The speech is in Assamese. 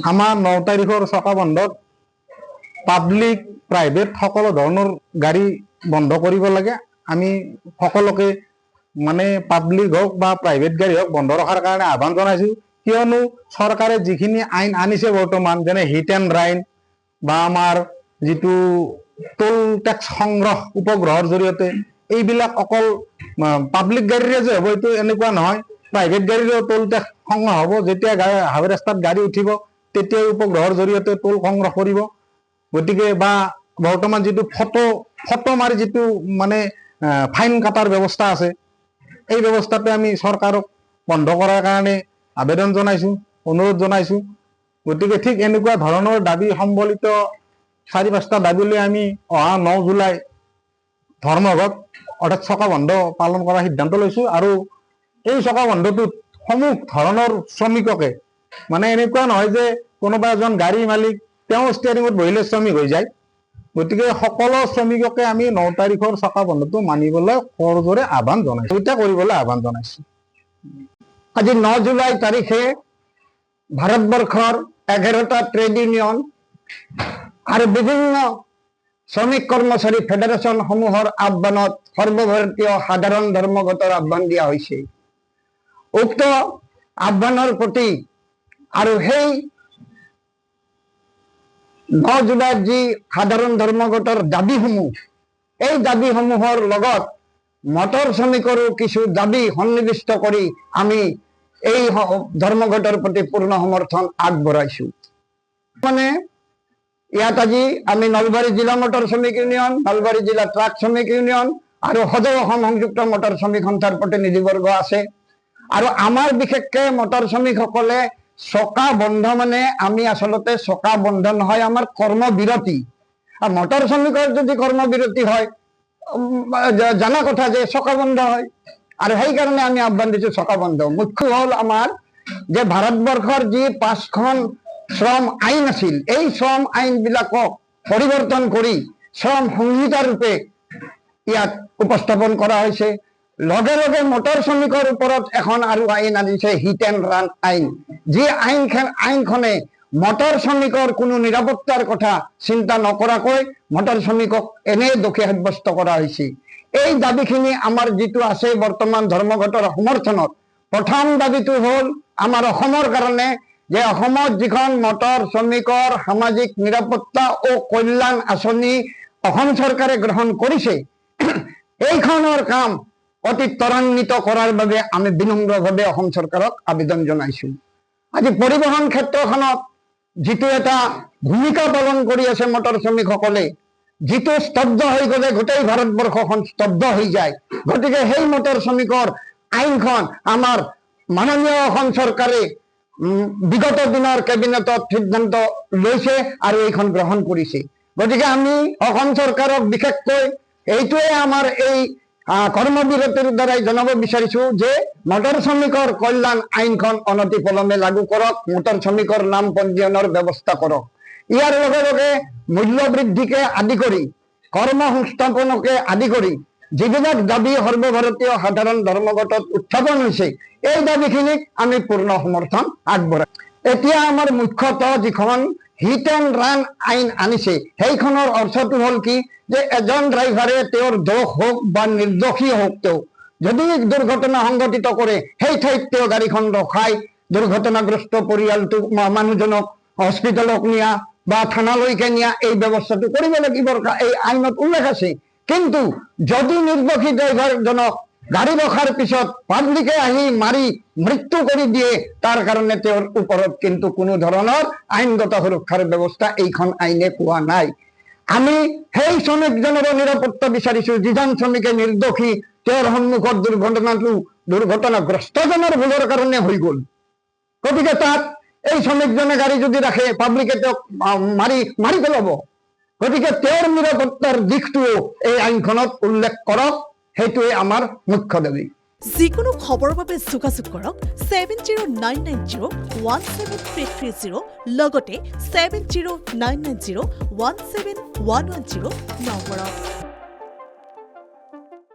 আমাৰ 9 তাৰিখৰ চকা বন্ধত পাব্লিক প্ৰাইভেট সকলো ধৰণৰ গাড়ী বন্ধ কৰিব লাগে। আমি সকলোকে মানে পাব্লিক হওক বা প্ৰাইভেট গাড়ী হওক বন্ধ ৰখাৰ কাৰণে আহ্বান জনাইছো। কিয়নো চৰকাৰে যিখিনি আইন আনিছে বৰ্তমান, যেনে হিট এণ্ড ৰাইন বা আমাৰ যিটো টোল টেক্স সংগ্ৰহ উপগ্ৰহৰ জৰিয়তে, এইবিলাক অকল পাব্লিক গাড়ীৰে যে হ'ব এইটো এনেকুৱা নহয়, প্ৰাইভেট গাড়ীৰেও টোল টেক্স সংগ্ৰহ হ'ব। যেতিয়া হাইৱে ৰাস্তাত গাড়ী উঠিব তেতিয়াই উপগ্ৰহৰ জৰিয়তে টোল সংগ্ৰহ কৰিব। গতিকে বা বৰ্তমান যিটো ফটো মাৰি যিটো মানে ফাইন কাটাৰ ব্যৱস্থা আছে, এই ব্যৱস্থাটো আমি চৰকাৰক বন্ধ কৰাৰ কাৰণে আবেদন জনাইছো, অনুৰোধ জনাইছো। গতিকে ঠিক এনেকুৱা ধৰণৰ দাবী সম্বলিত 4-5টা দাবী লৈ আমি অহা 9 জুলাই ধৰ্মঘট অৰ্থাৎ চকা বন্ধ পালন কৰাৰ সিদ্ধান্ত লৈছো। আৰু এই চকা বন্ধটোত সমূহ ধৰণৰ শ্ৰমিককে, মানে এনেকুৱা নহয় যে কোনোবা এজন গাড়ী মালিক তেওঁ ষ্টিয়াৰিঙত বহিলে শ্ৰমিক হৈ যায়। গতিকে সকলো শ্ৰমিককে আমি 9 তাৰিখৰ চকা বন্ধটো মানিবলৈ কৰজোৰে আহ্বান জনাইছো, এটা কৰিবলৈ আহ্বান জনাইছো। আজি 9 জুলাই তাৰিখে ভাৰতবৰ্ষৰ 11টা ট্ৰেড ইউনিয়ন আৰু বিভিন্ন শ্ৰমিক কৰ্মচাৰী ফেডাৰেশ্যন সমূহৰ আহ্বানত সৰ্বভাৰতীয় সাধাৰণ ধৰ্মঘটৰ আহ্বান দিয়া হৈছে। উক্ত আহ্বানৰ প্ৰতি আৰু সেই 9 জুলাইত যি সাধাৰণ ধৰ্মঘটৰ দাবীসমূহ, এই দাবীসমূহৰ লগত মটৰ শ্ৰমিকৰো কিছু দাবী সন্নিৱিষ্ট কৰি আমি এই ধৰ্মঘটৰ প্ৰতি পূৰ্ণ সমৰ্থন আগবঢ়াইছো। মানে ইয়াত আজি আমি নলবাৰী জিলা মটৰ শ্ৰমিক ইউনিয়ন, নলবাৰী জিলা ট্ৰাক শ্ৰমিক ইউনিয়ন আৰু সদৌ অসম সংযুক্ত মটৰ শ্ৰমিক সন্থাৰ প্ৰতিনিধিবৰ্গ আছে। আৰু আমাৰ বিশেষকৈ মটৰ শ্ৰমিকসকলে চকা বন্ধ মানে আমি আচলতে চকা বন্ধ নহয়, আমাৰ কৰ্মবিৰতি। আৰু মটৰ শ্ৰমিকৰ যদি কৰ্মবিৰতি হয় জানা কথা যে চকা বন্ধ হয়, আৰু সেইকাৰণে আমি আহ্বান দিছো চকা বন্ধ। মুখ্য হ'ল আমাৰ যে ভাৰতবৰ্ষৰ যি 5খন শ্ৰম আইন আছিল, এই শ্ৰম আইনবিলাকক পৰিৱৰ্তন কৰি শ্ৰম সংহিতা ৰূপে ইয়াত উপস্থাপন কৰা হৈছে। লগে লগে মটৰ শ্ৰমিকৰ ওপৰত এখন আৰু আইন আনিছে, হিট এণ্ড ৰান আইন। যি আইনখনে মটৰ শ্ৰমিকৰ কোনো নিৰাপত্তাৰ কথা চিন্তা নকৰাকৈ মটৰ শ্ৰমিকক এনেই দোষী সাব্যস্ত কৰা হৈছে। এই দাবীখিনি আমাৰ যিটো আছে বৰ্তমান ধৰ্মঘটৰ সমৰ্থনত, প্ৰথম দাবীটো হ'ল আমাৰ অসমৰ কাৰণে যে অসমত যিখন মটৰ শ্ৰমিকৰ সামাজিক নিৰাপত্তা ও কল্যাণ আঁচনি অসম চৰকাৰে গ্ৰহণ কৰিছে, এইখনৰ কাম অতি ত্বৰান্বিত কৰাৰ বাবে আমি বিনম্ৰভাৱে অসম চৰকাৰক আবেদন জনাইছো। আজি পৰিবহণ ক্ষেত্ৰখনত যিটো এটা ভূমিকা পালন কৰি আছে মটৰ শ্ৰমিকসকলে, যিটো স্তব্ধ হৈ গ'লে গোটেই ভাৰতবৰ্ষখন স্তব্ধ হৈ যায়। গতিকে সেই মটৰ শ্ৰমিকৰ আইনখন আমাৰ মাননীয় অসম চৰকাৰে বিগত দিনৰ কেবিনেটত সিদ্ধান্ত লৈছে আৰু এইখন গ্ৰহণ কৰিছে। গতিকে আমি অসম চৰকাৰক বিশেষকৈ এইটোৱে আমাৰ এই কৰ্মবিৰতিৰ দ্বাৰাই জনাব বিচাৰিছো যে মটৰ শ্ৰমিকৰ কল্যাণ আইনখন অনতিপলমে লাগু কৰক, মটৰ শ্ৰমিকৰ নাম পঞ্জীয়নৰ ব্যৱস্থা কৰক। ইয়াৰ লগে লগে মূল্য বৃদ্ধিকে আদি কৰি কৰ্ম সংস্থাপনকে আদি কৰি যিবিলাক দাবী সৰ্বভাৰতীয় সাধাৰণ ধৰ্মঘটত উত্থাপন হৈছে, এই দাবীখিনিক আমি পূৰ্ণ সমৰ্থন আগবঢ়াই। এতিয়া আমাৰ মুখ্যতঃ যিখন হিট এণ্ড ৰান আইন আনিছে, সেইখনৰ অৰ্থটো হ'ল কি যে এজন ড্ৰাইভাৰে তেওঁৰ দোষ হওক বা নিৰ্দোষী হওক, তেওঁ যদি দুৰ্ঘটনা সংঘটিত কৰে সেই ঠাইত তেওঁ গাড়ীখন ৰখাই দুৰ্ঘটনাগ্ৰস্ত পৰিয়ালটো মানুহজনক হস্পিটেলক নিয়া বা থানালৈকে নিয়া, এই ব্যৱস্থাটো কৰিব লাগিব, এই আইনত উল্লেখ আছে। কিন্তু যদি নিৰ্দোষী ড্ৰাইভাৰজনক গাড়ী ৰখাৰ পিছত পাব্লিকে আহি মাৰি মৃত্যু কৰি দিয়ে, তাৰ কাৰণে তেওঁৰ ওপৰত কিন্তু কোনো ধৰণৰ আইনগত সুৰক্ষাৰ ব্যৱস্থা এইখন আইনে পোৱা নাই। আমি সেই শ্ৰমিকজনৰো নিৰাপত্তা বিচাৰিছো, যিজন শ্ৰমিকে নিৰ্দোষী, তেওঁৰ সন্মুখত দুৰ্ঘটনাগ্ৰস্তজনৰ ভুলৰ কাৰণে হৈ গ'ল। গতিকে তাত এই শ্ৰমিকজনে গাড়ী যদি ৰাখে, পাব্লিকে তেওঁক মাৰি পেলাব। গতিকে তেওঁৰ নিৰাপত্তাৰ দিশটোও এই আইনখনত উল্লেখ কৰক, সেইটোৱে আমাৰ মুখ্য দাবী। যিকোনো খবৰৰ বাবে যোগাযোগ কৰক 7099017330 লগতে 7099017110 নম্বৰত।